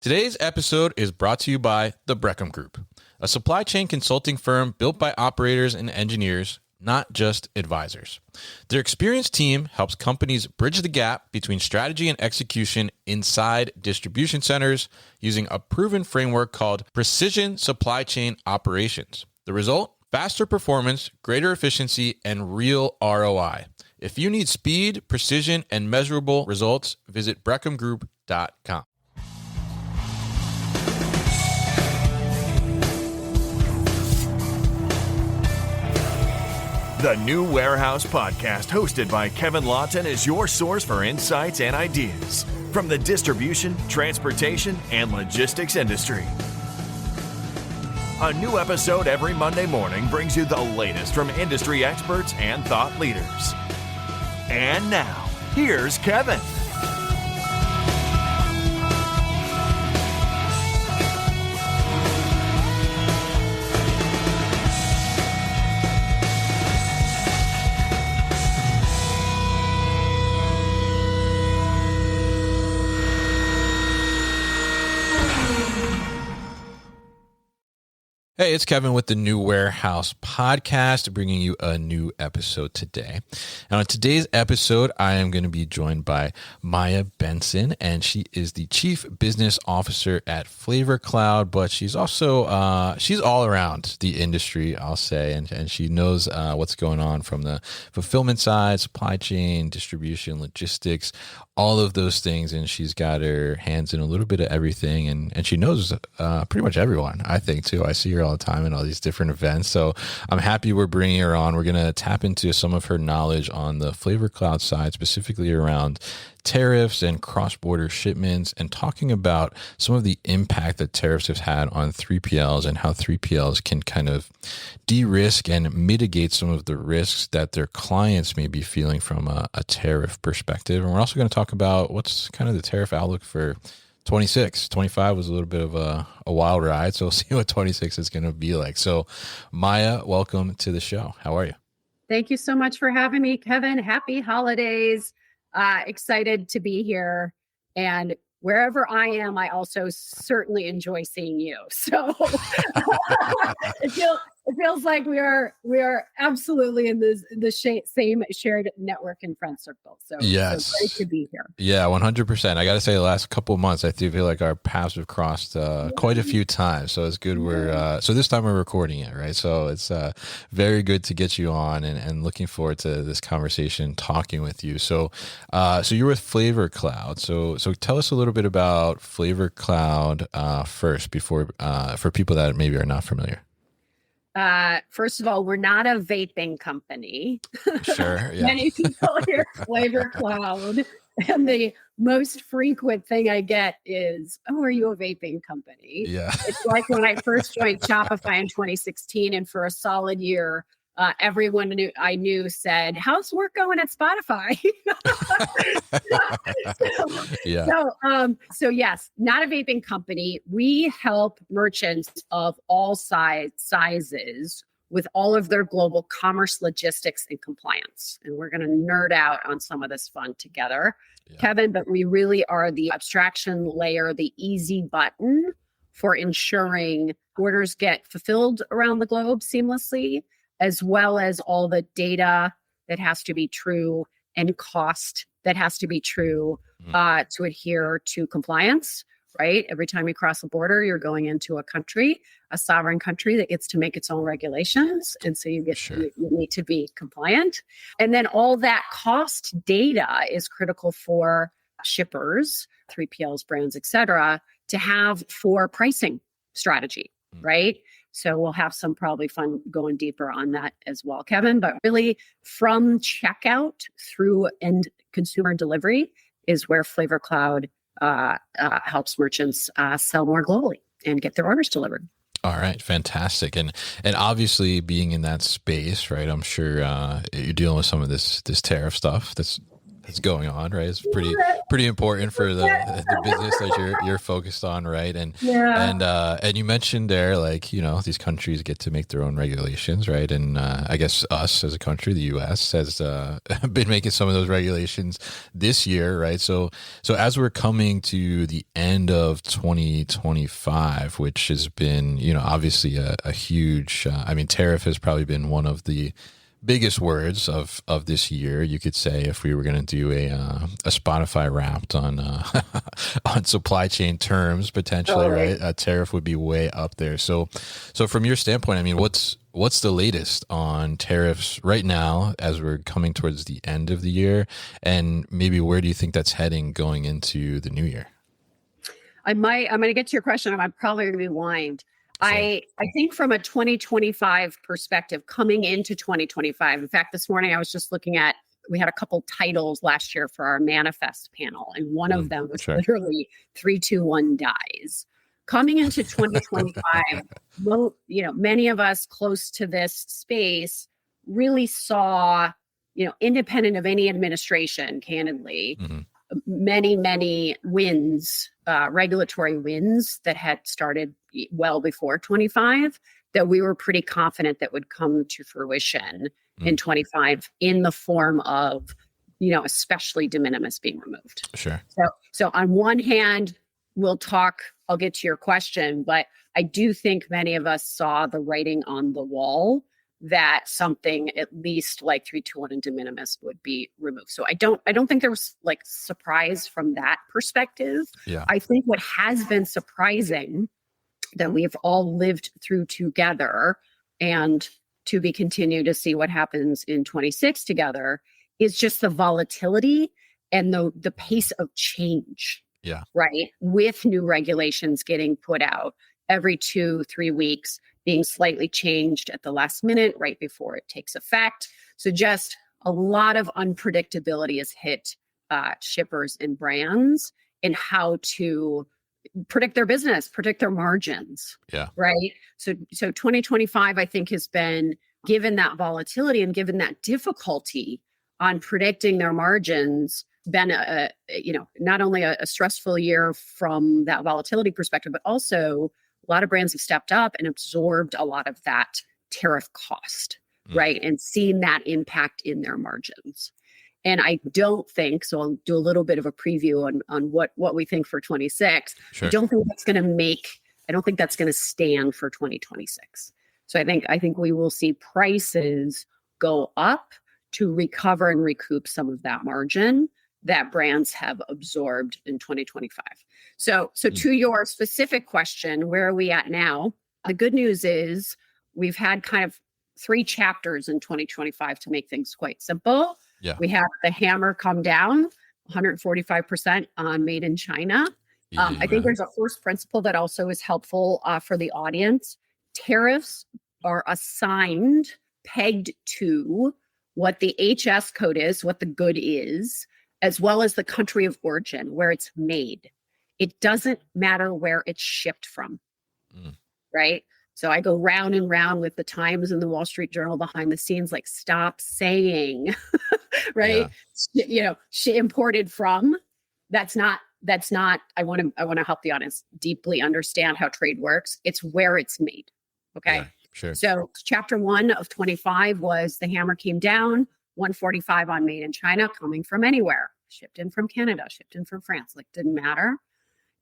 Today's episode is brought to you by the Breckham Group, a supply chain consulting firm built by operators and engineers, not just advisors. Their experienced team helps companies bridge the gap between strategy and execution inside distribution centers using a proven framework called Precision Supply Chain Operations. The result? Faster performance, greater efficiency, and real ROI. If you need speed, precision, and measurable results, visit breckhamgroup.com. The New Warehouse Podcast, hosted by Kevin Lawton, is your source for insights and ideas from the distribution, transportation, and logistics industry. A new episode every Monday morning brings you the latest from industry experts and thought leaders. And now, here's Kevin. Hey, it's Kevin with the New Warehouse Podcast, bringing you a new episode today. And on today's episode, I am going to be joined by Maia Benson, and she is the Chief Business Officer at FlavorCloud, but she's also, she's all around the industry, I'll say, and she knows what's going on from the fulfillment side, supply chain, distribution, logistics, all of those things, and she's got her hands in a little bit of everything, and she knows pretty much everyone, I think, too. I see her all the time in all these different events, so I'm happy we're bringing her on. We're going to tap into some of her knowledge on the FlavorCloud side, specifically around tariffs and cross-border shipments, and talking about some of the impact that tariffs have had on 3PLs and how 3PLs can kind of de-risk and mitigate some of the risks that their clients may be feeling from a tariff perspective. And we're also going to talk about what's kind of the tariff outlook for 26. 25 was a little bit of a wild ride, so we'll see what 26 is going to be like. So, Maia, welcome to the show. How are you? Thank you so much for having me, Kevin. Happy holidays. Excited to be here. And wherever I am, I also certainly enjoy seeing you. So it feels like we are absolutely in the same shared network and friend circle. So yes, so great to be here. Yeah, 100%. I got to say, the last couple of months, I do feel like our paths have crossed quite a few times. So it's good. So this time we're recording it, right? So it's very good to get you on, and looking forward to this conversation, talking with you. So you're with FlavorCloud. So tell us a little bit about FlavorCloud first, before for people that maybe are not familiar. First of all, we're not a vaping company. Sure. Yeah. Many people hear FlavorCloud, and the most frequent thing I get is, "Oh, are you a vaping company?" Yeah. It's like when I first joined Shopify in 2016, and for a solid year, everyone I knew said, "How's work going at Spotify?" So yes, not a vaping company. We help merchants of all sizes with all of their global commerce, logistics, and compliance. And we're going to nerd out on some of this fun together, Kevin, but we really are the abstraction layer, the easy button for ensuring orders get fulfilled around the globe seamlessly, as well as all the data that has to be true and cost that has to be true to adhere to compliance, right? Every time you cross a border, you're going into a country, a sovereign country that gets to make its own regulations. And so you need to be compliant. And then all that cost data is critical for shippers, 3PLs, brands, et cetera, to have for pricing strategy, right? So we'll have some probably fun going deeper on that as well, Kevin. But really, from checkout through end consumer delivery is where FlavorCloud helps merchants sell more globally and get their orders delivered. All right, fantastic. And obviously being in that space, right, I'm sure you're dealing with some of this tariff stuff that's that's going on, right? It's pretty important for the business that you're focused on, right? And you mentioned there, like, these countries get to make their own regulations, right? And I guess us as a country, the U.S. has been making some of those regulations this year, right? So as we're coming to the end of 2025, which has been, obviously a huge, tariff has probably been one of the biggest words of this year, you could say, if we were going to do a Spotify Wrapped on on supply chain terms, potentially, right? A tariff would be way up there. So from your standpoint, what's the latest on tariffs right now as we're coming towards the end of the year, and maybe where do you think that's heading going into the new year? I'm going to get to your question. I'm probably going to rewind. Sure. I think from a 2025 perspective, coming into 2025, in fact, this morning I was just looking at, we had a couple titles last year for our manifest panel, and one of them was literally 3, 2, 1 dies. Coming into 2025, many of us close to this space really saw, independent of any administration, candidly, many wins, regulatory wins that had started well before 25, that we were pretty confident that would come to fruition in 25 in the form of, especially de minimis being removed. Sure. So on one hand, I'll get to your question, but I do think many of us saw the writing on the wall that something at least like 321 and de minimis would be removed. So I don't think there was like surprise from that perspective. Yeah. I think what has been surprising that we've all lived through together, and to be continue to see what happens in 26 together, is just the volatility and the pace of change. Yeah. Right. With new regulations getting put out every 2-3 weeks, being slightly changed at the last minute, right before it takes effect. So just a lot of unpredictability has hit shippers and brands in how to predict their business, predict their margins. Yeah. Right. So 2025, I think, has been, given that volatility and given that difficulty on predicting their margins, been not only a stressful year from that volatility perspective, but also a lot of brands have stepped up and absorbed a lot of that tariff cost, right? And seen that impact in their margins. And I don't think, so I'll do a little bit of a preview on what we think for 26. Sure. I don't think that's going to stand for 2026. So I think we will see prices go up to recover and recoup some of that margin that brands have absorbed in 2025. So to your specific question, where are we at now? The good news is we've had kind of 3 chapters in 2025 to make things quite simple. Yeah. We have the hammer come down 145% on made in China. I think there's a first principle that also is helpful for the audience. Tariffs are assigned, pegged to what the HS code is, what the good is, as well as the country of origin, where it's made. It doesn't matter where it's shipped from, right? So I go round and round with the Times and the Wall Street Journal behind the scenes, like, stop saying, right? Yeah. She imported from. That's not. I want to help the audience deeply understand how trade works. It's where it's made. Okay. Yeah, sure. So chapter 1 of 25 was the hammer came down, 145 on made in China, coming from anywhere, shipped in from Canada, shipped in from France, like, didn't matter.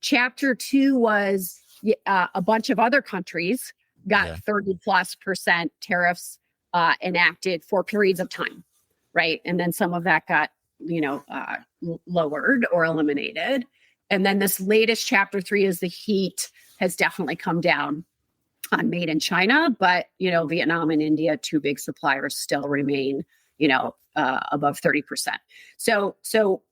Chapter 2 was a bunch of other countries got 30+% tariffs enacted for periods of time, right? And then some of that got, lowered or eliminated. And then this latest chapter 3 is the heat has definitely come down on made in China, but, Vietnam and India, 2 big suppliers, still remain, above 30%. So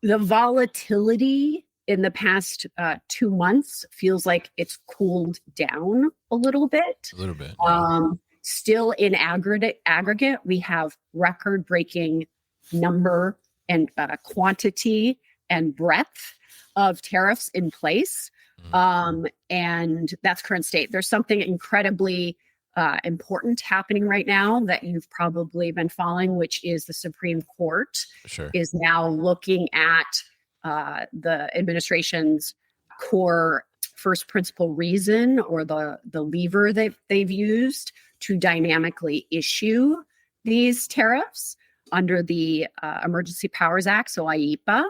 the volatility in the past 2 months feels like it's cooled down a little bit. Yeah. Still in aggregate, we have record-breaking number and quantity and breadth of tariffs in place. And that's current state. There's something incredibly important happening right now that you've probably been following, which is the Supreme Court Sure. is now looking at the administration's core first principle reason, or the lever they've used to dynamically issue these tariffs under the Emergency Powers Act, so IEPA.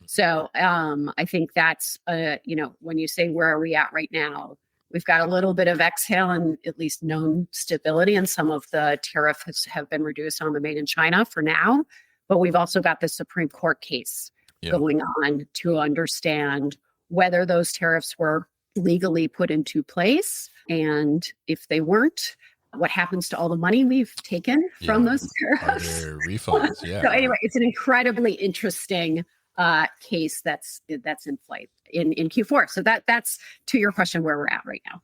So I think that's, when you say where are we at right now, we've got a little bit of exhale and at least known stability, and some of the tariffs have been reduced on the made in China for now. But we've also got the Supreme Court case going on to understand whether those tariffs were legally put into place. And if they weren't, what happens to all the money we've taken from those tariffs? Are there refunds? Yeah. So anyway, it's an incredibly interesting case that's in flight in Q4. So that's to your question where we're at right now.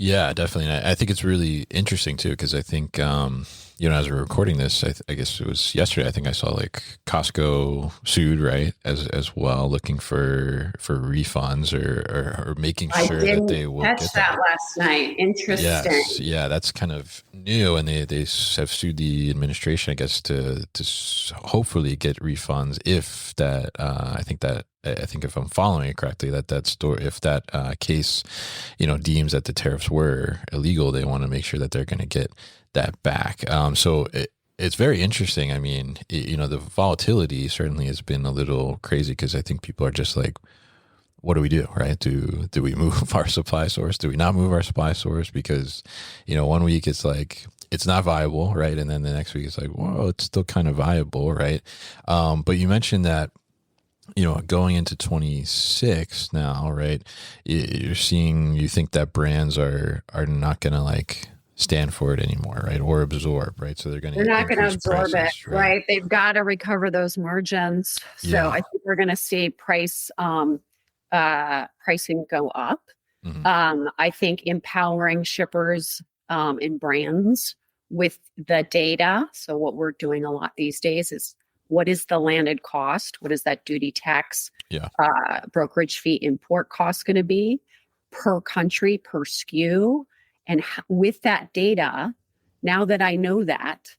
Yeah, definitely. And I think it's really interesting too, because I think, as we're recording this, I guess it was yesterday, I think I saw like Costco sued, right, as well, looking for refunds or making sure that they will catch get that last night. Interesting. Yes, yeah, that's kind of new, and they have sued the administration, I guess, to hopefully get refunds if that. I think if I'm following it correctly, that story, if that case, deems that the tariffs were illegal, they want to make sure that they're going to get that back. So it's very interesting. I mean, the volatility certainly has been a little crazy, because I think people are just like, what do we do, right? Do we move our supply source? Do we not move our supply source? Because, 1 week it's like, it's not viable, right? And then the next week it's like, whoa, it's still kind of viable, right? But you mentioned that, going into 26 now, right? You think that brands are not going to like stand for it anymore, right? Or absorb, right? So they're not going to absorb it, right? They've got to recover those margins. So I think we're going to see pricing go up. Mm-hmm. I think empowering shippers and brands with the data. So what we're doing a lot these days is, what is the landed cost? What is that duty, tax, brokerage fee, import cost going to be per country, per SKU? And with that data, now that I know that,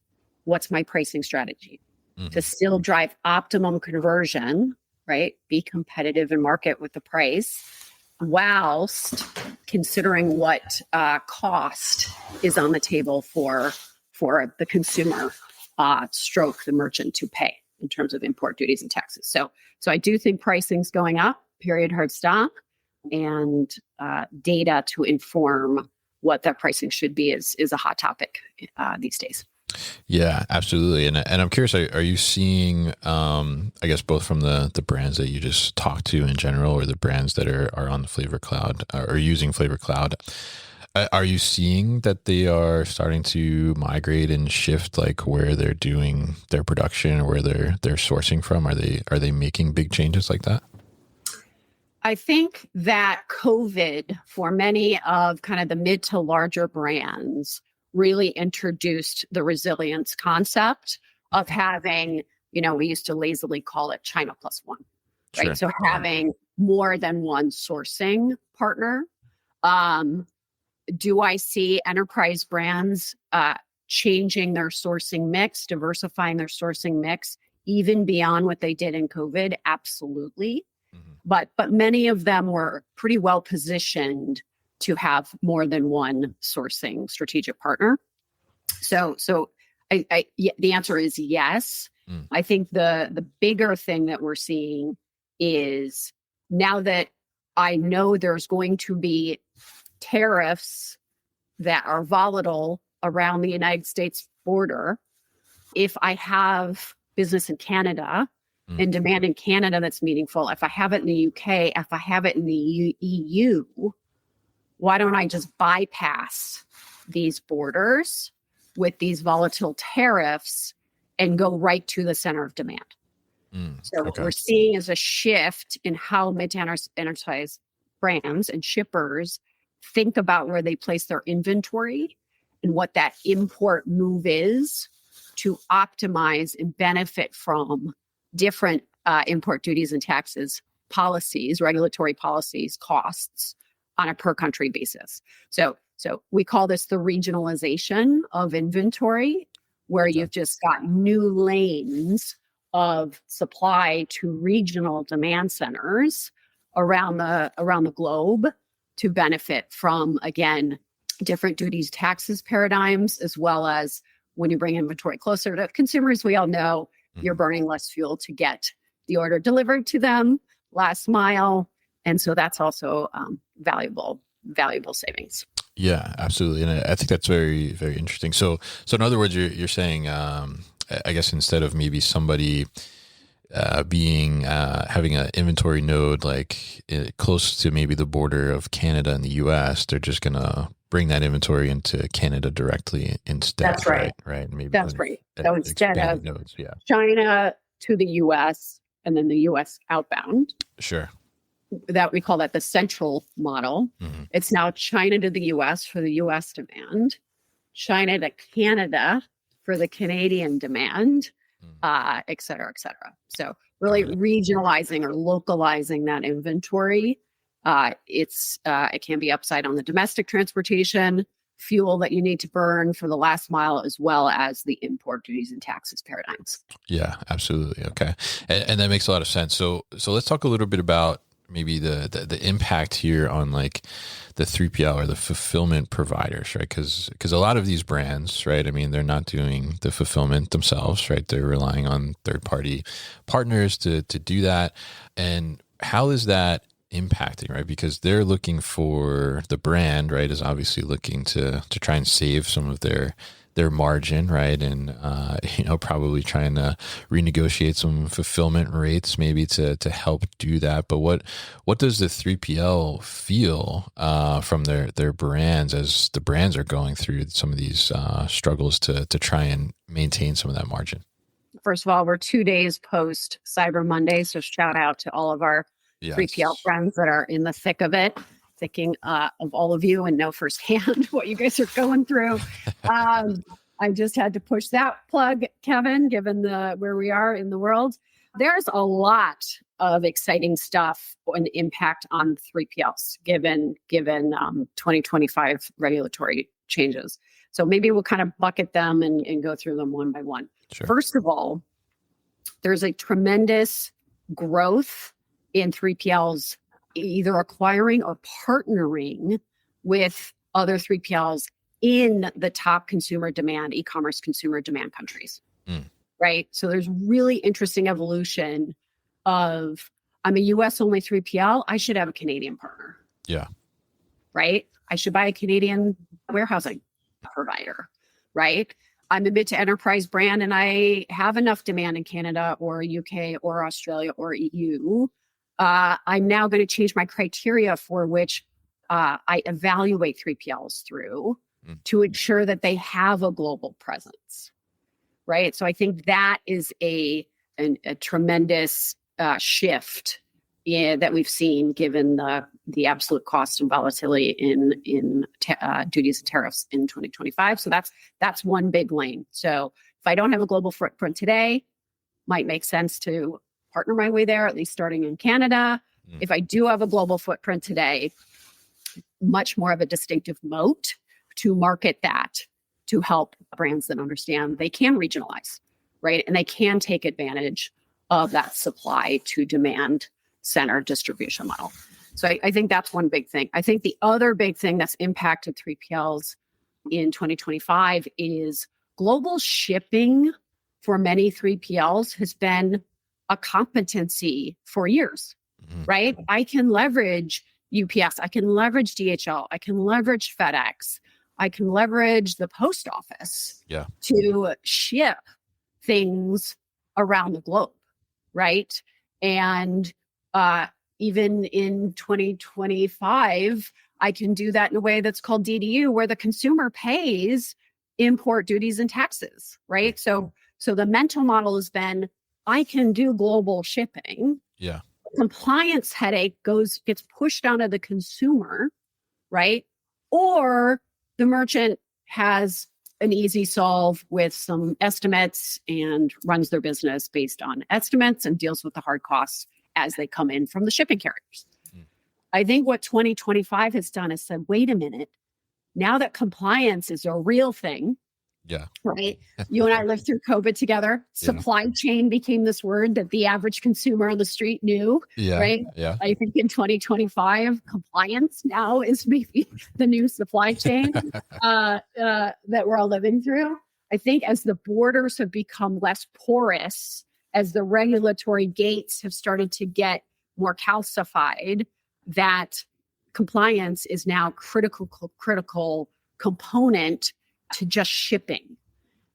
what's my pricing strategy to still drive optimum conversion, right? Be competitive in market with the price, whilst considering what cost is on the table for the consumer stroke the merchant to pay in terms of import duties and taxes. So I do think pricing's going up, period, hard stop, and data to inform what that pricing should be is a hot topic these days. Yeah, absolutely. And I'm curious, are you seeing, I guess, both from the brands that you just talked to in general, or the brands that are on the FlavorCloud or using FlavorCloud, are you seeing that they are starting to migrate and shift, like where they're doing their production, or where they're sourcing from? Are they making big changes like that? I think that COVID, for many of kind of the mid to larger brands, really introduced the resilience concept of having, we used to lazily call it China plus one, right? Sure. So having more than one sourcing partner. Do I see enterprise brands changing their sourcing mix, diversifying their sourcing mix, even beyond what they did in COVID? Absolutely. Mm-hmm. But many of them were pretty well positioned to have more than one sourcing strategic partner. So the answer is yes. I think the bigger thing that we're seeing is, now that I know there's going to be tariffs that are volatile around the United States border, if I have business in Canada and demand in Canada that's meaningful, if I have it in the UK, if I have it in the EU, why don't I just bypass these borders with these volatile tariffs and go right to the center of demand? So what we're seeing is a shift in how mid-enterprise brands and shippers think about where they place their inventory and what that import move is to optimize and benefit from different import duties and taxes policies, regulatory policies, costs on a per country basis. So So we call this the regionalization of inventory, where you've just got new lanes of supply to regional demand centers around the globe to benefit from, again, different duties, taxes paradigms, as well as when you bring inventory closer to consumers, we all know you're burning less fuel to get the order delivered to them, last mile. And so that's also valuable savings. Yeah, absolutely. And I think that's very, very interesting. So in other words, you're saying, I guess instead of maybe somebody having an inventory node like close to maybe the border of Canada and the US, they're just going to bring that inventory into Canada directly instead. That's right. Right. Maybe that's right. So instead of nodes, China to the US and then the US outbound. Sure. That we call that the central model. Mm-hmm. It's now China to the US for the US demand, China to Canada for the Canadian demand, et cetera, et cetera. So really regionalizing or localizing that inventory. It can be upside on the domestic transportation, fuel that you need to burn for the last mile, as well as the import duties and taxes paradigms. Yeah, absolutely. Okay. And that makes a lot of sense. So let's talk a little bit about maybe the impact here on like the 3PL or the fulfillment providers, right? Because a lot of these brands, right? I mean, they're not doing the fulfillment themselves, right? They're relying on third-party partners to do that. And how is that impacting, right? Because they're looking for the brand, right? Is obviously looking to try and save some of their margin, right? And, probably trying to renegotiate some fulfillment rates maybe to help do that. But what does the 3PL feel from their brands as the brands are going through some of these struggles to try and maintain some of that margin? First of all, we're 2 days post Cyber Monday. So shout out to all of our 3PL friends that are in the thick of it. Thinking of all of you and know firsthand what you guys are going through. I just had to push that plug, Kevin, given where we are in the world. There's a lot of exciting stuff and impact on 3PLs given 2025 regulatory changes. So maybe we'll kind of bucket them and go through them one by one. Sure. First of all, there's a tremendous growth in 3PLs either acquiring or partnering with other 3PLs in the top e-commerce consumer demand countries, right? So there's really interesting evolution of, I'm a US only 3PL, I should have a Canadian partner. Yeah. Right? I should buy a Canadian warehousing provider, right? I'm a mid to enterprise brand and I have enough demand in Canada or UK or Australia or EU. I'm now going to change my criteria for which I evaluate 3PLs through to ensure that they have a global presence, right? So I think that is a tremendous shift that we've seen given the absolute cost and volatility in duties and tariffs in 2025. So that's one big lane. So if I don't have a global footprint today, might make sense to partner my way there, at least starting in Canada. If I do have a global footprint today, much more of a distinctive moat to market that to help brands that understand they can regionalize, right? And they can take advantage of that supply to demand center distribution model. So I think that's one big thing. I think the other big thing that's impacted 3PLs in 2025 is global shipping for many 3PLs has been a competency for years, right? I can leverage UPS, I can leverage DHL, I can leverage FedEx, I can leverage the post office to ship things around the globe, right? And even in 2025, I can do that in a way that's called DDU, where the consumer pays import duties and taxes, right? So the mental model has been, I can do global shipping. Yeah. Compliance headache gets pushed onto the consumer, right? Or the merchant has an easy solve with some estimates and runs their business based on estimates and deals with the hard costs as they come in from the shipping carriers. I think what 2025 has done is said, wait a minute, now that compliance is a real thing, Yeah. right? You and I lived through COVID together. Supply chain became this word that the average consumer on the street knew, right? Yeah. I think in 2025, compliance now is maybe the new supply chain that we're all living through. I think as the borders have become less porous, as the regulatory gates have started to get more calcified, that compliance is now critical component to just shipping.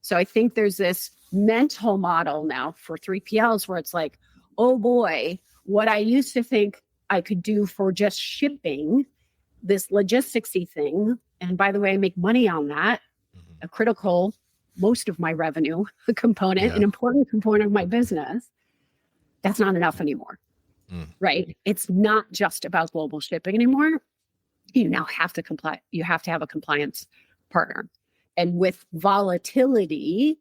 So I think there's this mental model now for 3PLs where it's like, oh boy, what I used to think I could do for just shipping, this logisticsy thing, and by the way, I make money on that, a critical, most of my revenue component, an important component of my business, that's not enough anymore, right? It's not just about global shipping anymore. You now have to comply. You have to have a compliance partner. And with volatility,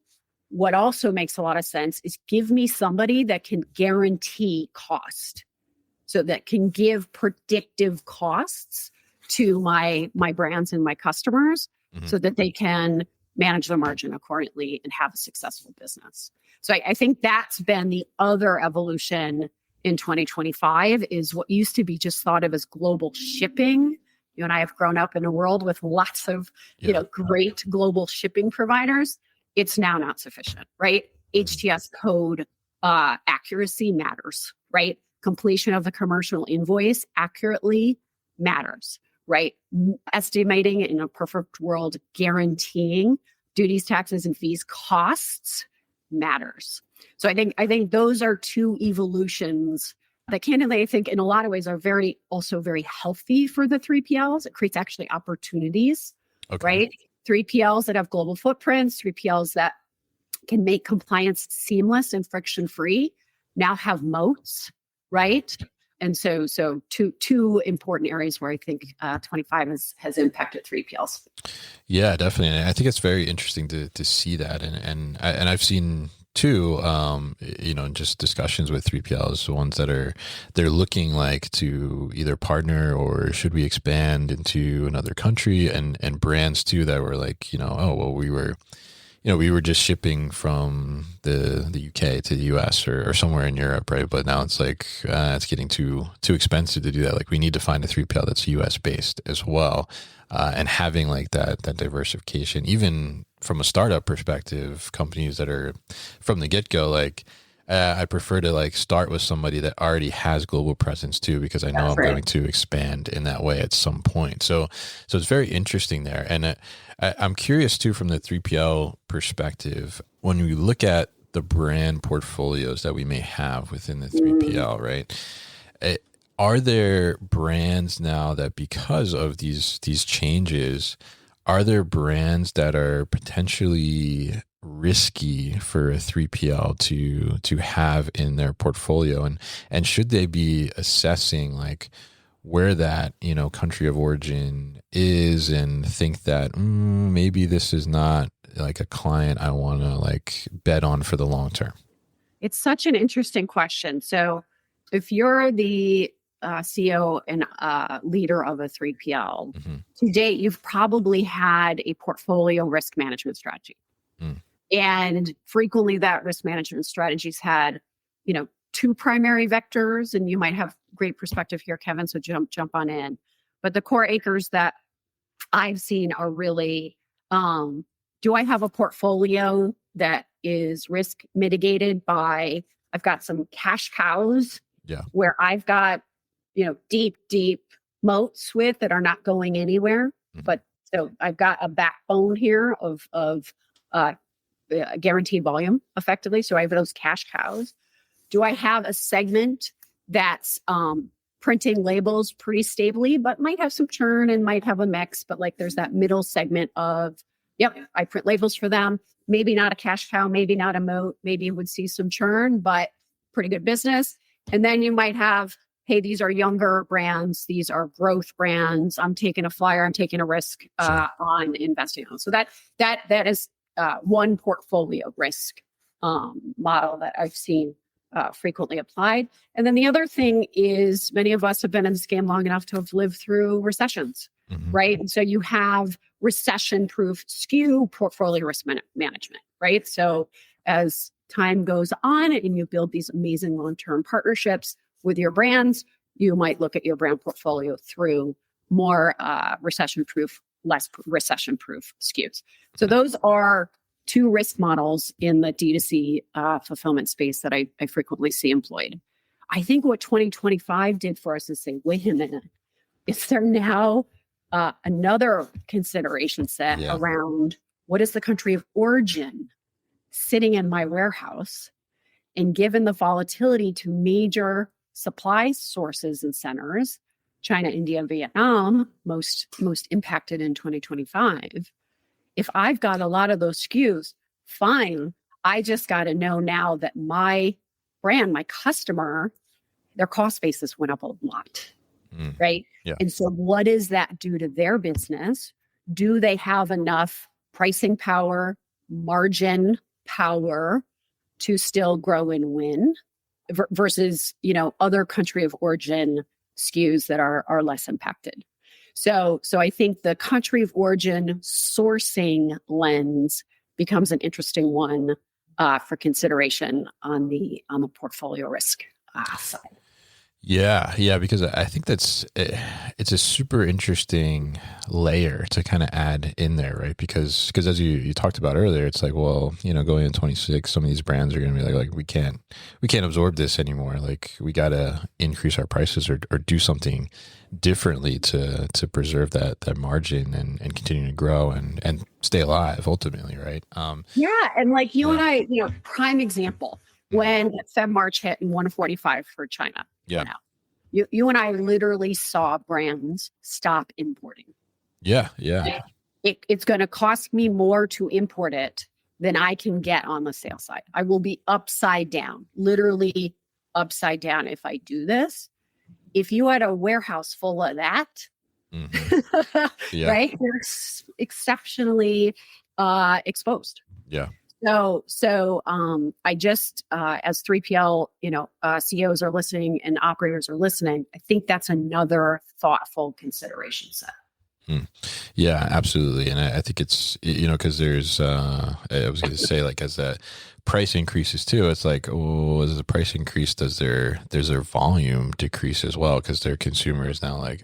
what also makes a lot of sense is give me somebody that can guarantee cost. So that can give predictive costs to my brands and my customers so that they can manage their margin accordingly and have a successful business. So I think that's been the other evolution in 2025 is what used to be just thought of as global shipping. You and I have grown up in a world with lots of, great global shipping providers. It's now not sufficient, right? HTS code accuracy matters, right? Completion of the commercial invoice accurately matters, right? Estimating in a perfect world, guaranteeing duties, taxes, and fees costs matters. So I think those are two evolutions that candidly, I think in a lot of ways are also very healthy for the 3PLs. It creates actually opportunities, right? 3PLs that have global footprints, 3PLs that can make compliance seamless and friction-free now have moats, right? And so two important areas where I think 25 has impacted 3PLs. Yeah, definitely. And I think it's very interesting to see that. And I've seen too, just discussions with 3PLs, the ones that they're looking like to either partner or should we expand into another country, and brands too that were like, we were just shipping from the UK to the US or somewhere in Europe, right? But now it's like it's getting too expensive to do that. Like we need to find a 3PL that's US based as well, and having like that diversification, even from a startup perspective, companies that are from the get-go, like I prefer to like start with somebody that already has global presence too, because I know I'm going to expand in that way at some point. So it's very interesting there. And I'm curious too, from the 3PL perspective, when we look at the brand portfolios that we may have within the 3PL, right? Are there brands now that because of these changes, are there brands that are potentially risky for a 3PL to have in their portfolio, and should they be assessing like where that country of origin is and think that maybe this is not like a client I want to like bet on for the long term? It's such an interesting question. So if you're the CEO and leader of a 3PL, to date, you've probably had a portfolio risk management strategy. And frequently that risk management strategy's had, two primary vectors, and you might have great perspective here, Kevin, so jump on in. But the core anchors that I've seen are really, do I have a portfolio that is risk mitigated by, I've got some cash cows where I've got, deep moats with that are not going anywhere. But so I've got a backbone here of guaranteed volume effectively. So I have those cash cows. Do I have a segment that's printing labels pretty stably, but might have some churn and might have a mix, but like there's that middle segment of, I print labels for them. Maybe not a cash cow, maybe not a moat, maybe it would see some churn, but pretty good business. And then you might have, hey, these are younger brands. These are growth brands. I'm taking a flyer. I'm taking a risk on investing on. So that is one portfolio risk model that I've seen frequently applied. And then the other thing is many of us have been in this game long enough to have lived through recessions, right? And so you have recession-proof SKU portfolio risk management, right? So as time goes on and you build these amazing long-term partnerships with your brands, you might look at your brand portfolio through more recession-proof, less recession-proof SKUs. So those are two risk models in the D2C fulfillment space that I frequently see employed. I think what 2025 did for us is say, wait a minute, is there now another consideration set around what is the country of origin sitting in my warehouse? And given the volatility to major supply sources and centers, China, India, Vietnam, most impacted in 2025, if I've got a lot of those SKUs, fine. I just got to know now that my brand, my customer, their cost basis went up a lot, right? Yeah. And so what does that do to their business? Do they have enough pricing power, margin power to still grow and win versus, other country of origin SKUs that are less impacted? So I think the country of origin sourcing lens becomes an interesting one for consideration on the portfolio risk side. Yeah, because I think it's a super interesting layer to kind of add in there, right? Because as you talked about earlier, it's like, well, going in 26, some of these brands are going to be like we can't absorb this anymore. Like we got to increase our prices or do something differently to preserve that margin and continue to grow and stay alive ultimately, right? And like you and I, prime example, when March hit in 145 for China. Yeah. You and I literally saw brands stop importing. Yeah. It's going to cost me more to import it than I can get on the sales side. I will be upside down, literally upside down if I do this. If you had a warehouse full of that, right, you're exceptionally exposed. Yeah. So I just, as 3PL, CEOs are listening and operators are listening, I think that's another thoughtful consideration set. Yeah, absolutely. And I think it's, because there's, I was going to say, like, as that price increases too, it's like, as the price increase, does their volume decrease as well? Because their consumer is now like,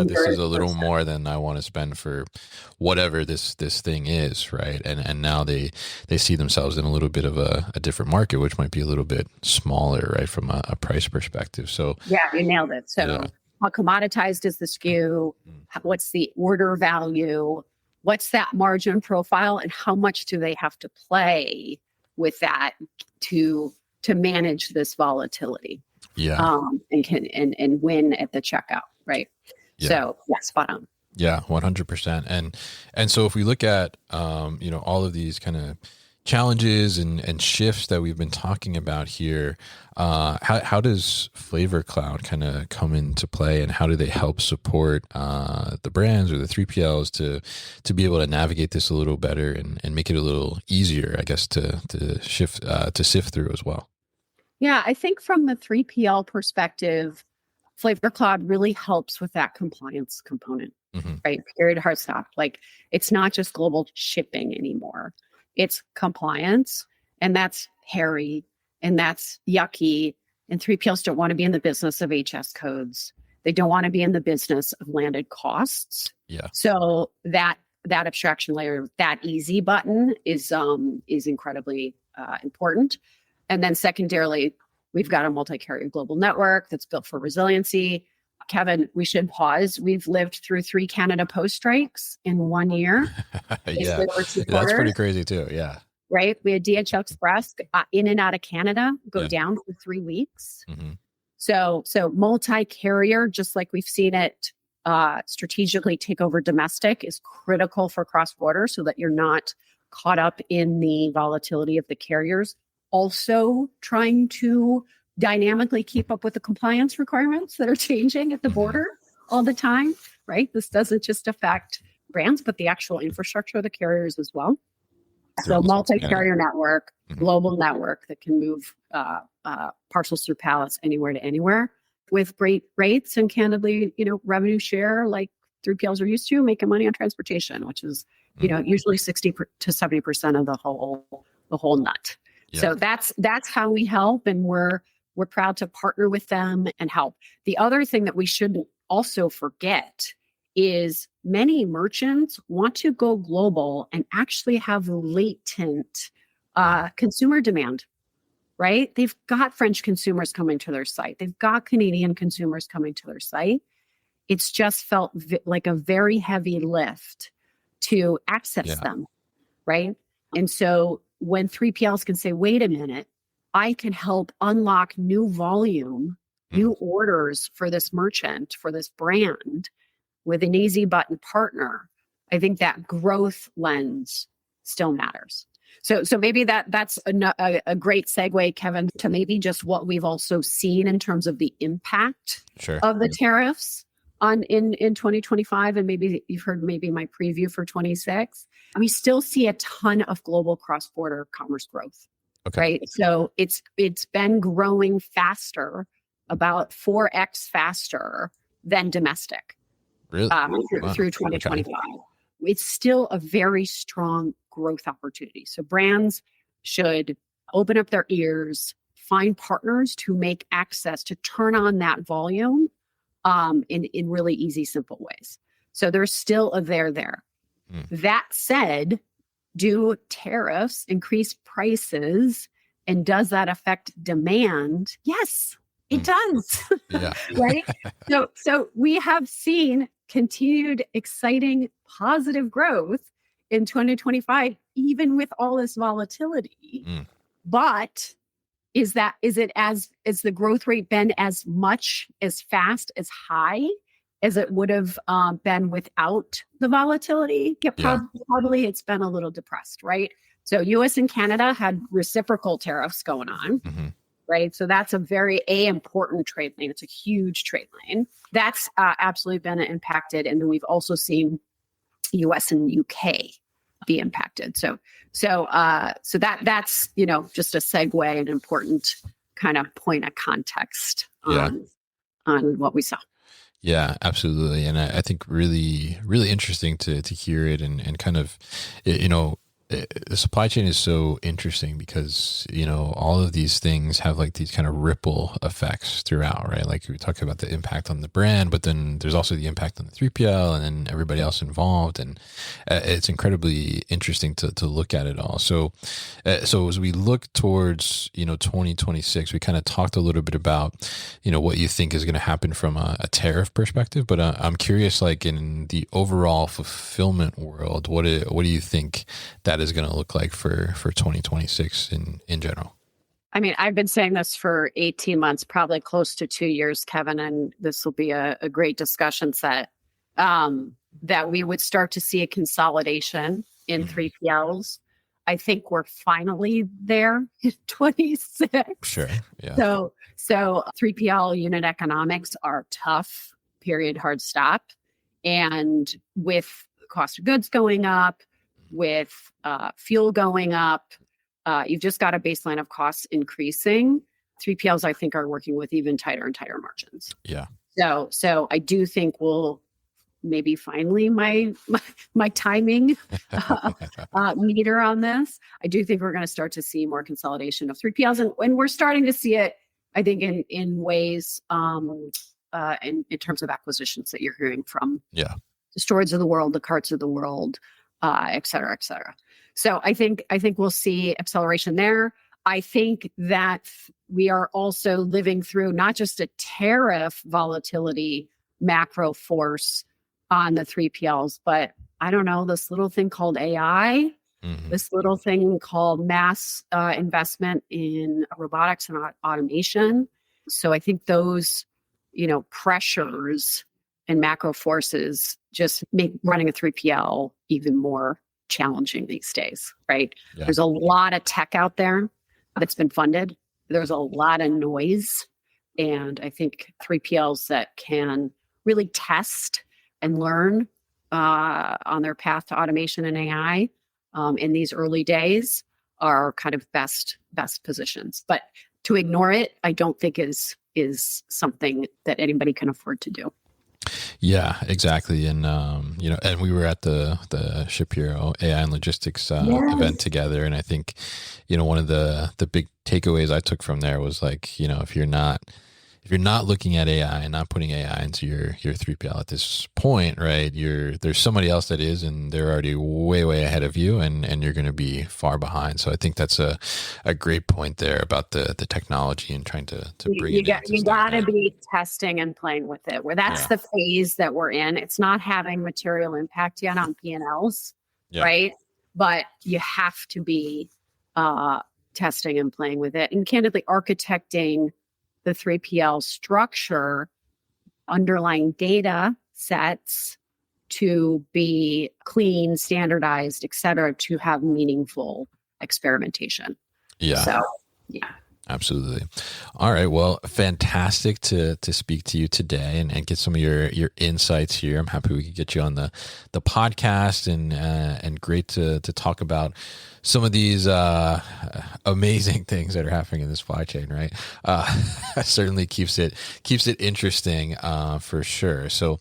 this is a little more than I want to spend for whatever this thing is, right? And now they see themselves in a little bit of a different market, which might be a little bit smaller, right, from a price perspective. So yeah, you nailed it. So how commoditized is the SKU? What's the order value? What's that margin profile? And how much do they have to play with that to manage this volatility? Yeah. And win at the checkout, right? Yeah. So spot on. Yeah, 100%. And so if we look at all of these kind of challenges and shifts that we've been talking about here, how does FlavorCloud kind of come into play, and how do they help support the brands or the 3PLs to be able to navigate this a little better and make it a little easier, I guess, to sift through as well? Yeah, I think from the 3PL perspective, FlavorCloud really helps with that compliance component, right? Period, hard stop. Like, it's not just global shipping anymore. It's compliance, and that's hairy, and that's yucky. And 3PLs don't want to be in the business of HS codes. They don't want to be in the business of landed costs. Yeah. So that abstraction layer, that easy button is incredibly important. And then secondarily, we've got a multi-carrier global network that's built for resiliency. Kevin, we should pause. We've lived through 3 Canada Post strikes in 1 year. Yeah, that's pretty crazy too. Yeah. Right. We had DHL Express in and out of Canada go down for 3 weeks. So multi-carrier, just like we've seen it strategically take over domestic, is critical for cross-border so that you're not caught up in the volatility of the carriers. Also trying to dynamically keep up with the compliance requirements that are changing at the border all the time, right? This doesn't just affect brands, but the actual infrastructure of the carriers as well. So multi-carrier network, Mhm. global network that can move parcels through pallets anywhere to anywhere with great rates and candidly, revenue share like 3PLs are used to, making money on transportation, which is, usually 60 to 70% of the whole nut. Yeah. So that's how we help, and we're proud to partner with them and help. The other thing that we shouldn't also forget is many merchants want to go global and actually have latent consumer demand, right? They've got French consumers coming to their site. They've got Canadian consumers coming to their site. It's just felt like a very heavy lift to access them, right? And so when 3PLs can say, wait a minute, I can help unlock new volume, new orders for this merchant, for this brand with an easy button partner, I think that growth lens still matters. So maybe that's a great segue, Kevin, to maybe just what we've also seen in terms of the impact of the tariffs in 2025, and maybe you've heard maybe my preview for 26. We still see a ton of global cross-border commerce growth, right? So it's been growing faster, about 4x faster than domestic. Really? Through 2025. It's still a very strong growth opportunity. So brands should open up their ears, find partners to make access, to turn on that volume in really easy, simple ways. So there's still a there. That said, do tariffs increase prices, and does that affect demand? Yes, it does. Right? So we have seen continued exciting positive growth in 2025, even with all this volatility. But is the growth rate been as much, as fast, as high as it would have been without the volatility? Probably it's been a little depressed, right? So US and Canada had reciprocal tariffs going on. Right. So that's a very important trade lane. It's a huge trade lane. That's absolutely been impacted. And then we've also seen US and UK be impacted. So that's, just a segue, an important kind of point of context on what we saw. Yeah, absolutely. And I think really, really interesting to hear it and kind of, the supply chain is so interesting because, all of these things have like these kind of ripple effects throughout, right? Like we talked about the impact on the brand, but then there's also the impact on the 3PL and then everybody else involved. And it's incredibly interesting to look at it all. So as we look towards, 2026, we kind of talked a little bit about, what you think is going to happen from a tariff perspective, but I'm curious, like in the overall fulfillment world, what do you think that is going to look like for 2026 in general? I mean, I've been saying this for 18 months, probably close to 2 years, Kevin, and this will be a great discussion set, that we would start to see a consolidation in 3PLs. I think we're finally there in 26. Sure. Yeah. So 3PL unit economics are tough, period, hard stop. And with the cost of goods going up, with fuel going up, you've just got a baseline of costs increasing. 3PLs, I think, are working with even tighter and tighter margins. Yeah. So I do think we'll maybe finally my timing meter on this. I do think we're going to start to see more consolidation of 3PLs, and we're starting to see it, I think, in ways in terms of acquisitions that you're hearing from the Storage of the world, the Carts of the world, et cetera, et cetera. So I think we'll see acceleration there. I think that we are also living through not just a tariff volatility macro force on the 3PLs, but I don't know, this little thing called AI, this little thing called mass investment in robotics and automation. So I think those, pressures and macro forces just make running a 3PL even more challenging these days, right? Yeah. There's a lot of tech out there that's been funded. There's a lot of noise. And I think 3PLs that can really test and learn on their path to automation and AI in these early days are kind of best positions. But to ignore it, I don't think is something that anybody can afford to do. Yeah, exactly. And, and we were at the Shapiro AI and Logistics event together. And I think, one of the big takeaways I took from there was like, if you're not looking at AI and not putting AI into your 3PL at this point, right, there's somebody else that is, and they're already way ahead of you, and you're going to be far behind. So I think that's a great point there about the technology and trying to bring it in. You got to be testing and playing with it. Where that's the phase that we're in. It's not having material impact yet on P&Ls, right? But you have to be testing and playing with it, and candidly architecting the 3PL structure, underlying data sets to be clean, standardized, et cetera, to have meaningful experimentation. Yeah. So, yeah. Absolutely. All right. Well, fantastic to speak to you today and get some of your insights here. I'm happy we could get you on the podcast and great to talk about some of these amazing things that are happening in the supply chain, right? Certainly keeps it interesting for sure. So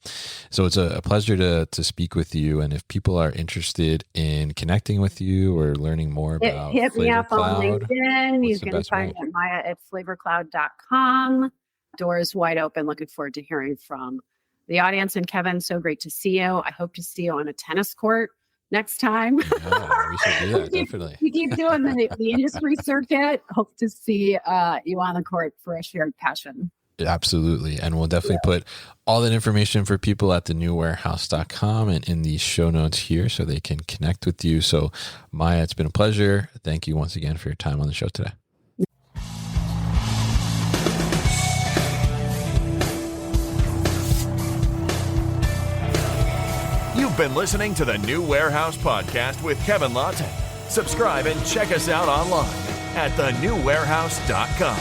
it's a pleasure to speak with you. And if people are interested in connecting with you or learning more about hit me up on FlavorCloud, LinkedIn. You can find me at Maia at FlavorCloud.com. Doors wide open. Looking forward to hearing from the audience. And Kevin, so great to see you. I hope to see you on a tennis court next time. Yeah, we should do that, definitely. You keep doing the industry circuit. Hope to see you on the court for a shared passion. Absolutely. And we'll definitely put all that information for people at thenewwarehouse.com and in the show notes here so they can connect with you. So Maia, it's been a pleasure. Thank you once again for your time on the show today. You've been listening to the New Warehouse Podcast with Kevin Lawton. Subscribe and check us out online at thenewwarehouse.com.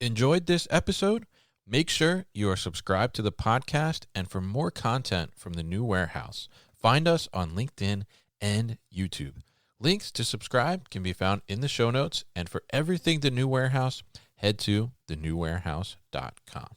Enjoyed this episode? Make sure you are subscribed to the podcast, and for more content from the New Warehouse, find us on LinkedIn and YouTube. Links to subscribe can be found in the show notes, and for everything The New Warehouse, head to thenewwarehouse.com.